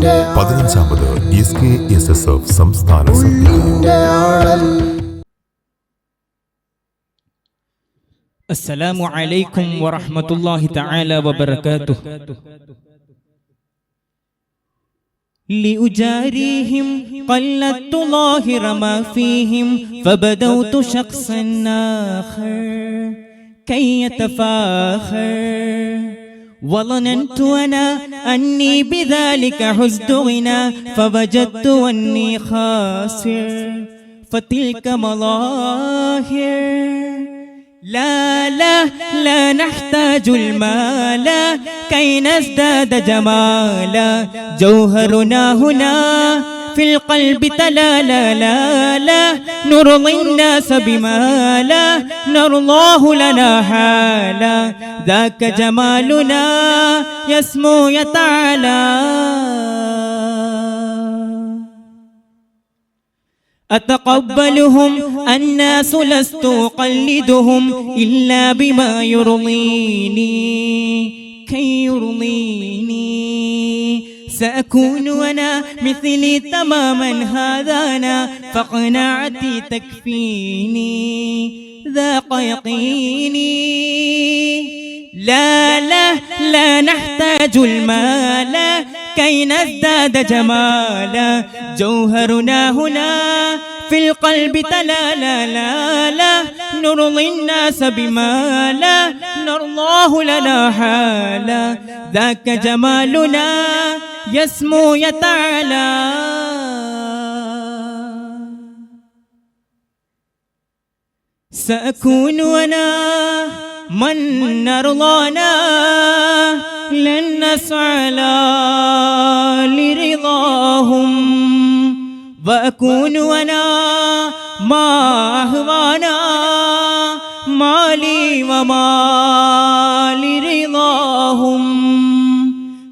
15ാമത് SKSSF സംസ്ഥാന സദ്യ. അസ്സലാമു അലൈക്കും വറഹ്മത്തുള്ളാഹി തആല വബറകാതുഹു. لأجاريهم قلدت ظاهر ما فيهم فبدوت شخصا آخر كي يتفاخر وظننت أنا أني بذلك حزت غنى فوجدت أني خاسر فتلك مظاهر لا نحتاج المال كي نزداد جمالا جوهرنا هنا في القلب تلالا لا نرضي الناس بما لا نرضاه لنا حالا ذاك جمالنا يسمو يتعالى أتقبلهم الناس لست أقلدهم إلا بما يرضيني كي يرضيني سأكون أنا مثلي تماما هذا أنا فقناعتي تكفيني ذاق يقيني لا نحتاج المال كي نزداد جمالا جوهرنا هنا في القلب تلالا لا نرضي الناس بما لا نرضاه لنا حالا ذاك جمالنا يسمو يتعالى سأكون أنا من نرضانا لن نسعى لرضاهم وأكون أنا ما أهوانا مالي وما لرضاهم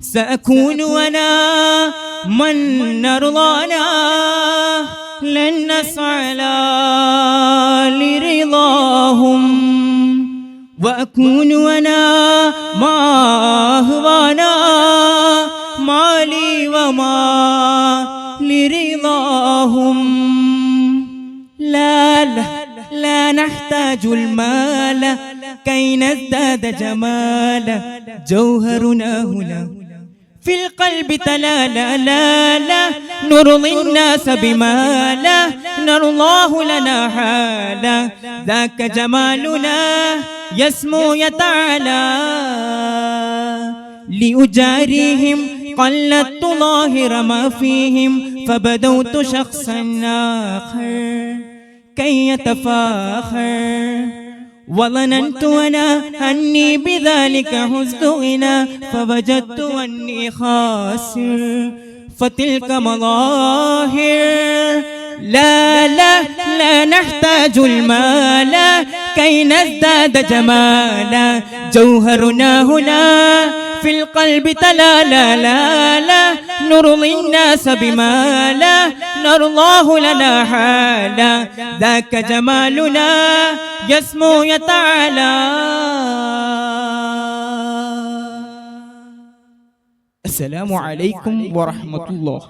سأكون أنا من نرضانا لن نسعى لرضاهم وأكون أنا ما أهوانا مالي وما لرضاهم لا نحتاج المال كي نزداد جمالا جوهرنا هنا في القلب تلالا لا نرضي الناس بما لا نرضاه لنا حالا ذاك جمالنا يسمو يتعالى لأجاريهم قلدت ظاهر ما فيهم فبدوت شخصا آخر كي يتفاخر وظننت أنا أني بذلك حزت غنى فوجدت أني خاسر فتلك مظاهر لا نحتاج المال كي نزداد جمالا جوهرنا هنا في القلب تلالا لا نرضي الناس بما لا نرضاه لنا حالا ذاك جمالنا يسمو يتعالى السلام عليكم ورحمة الله.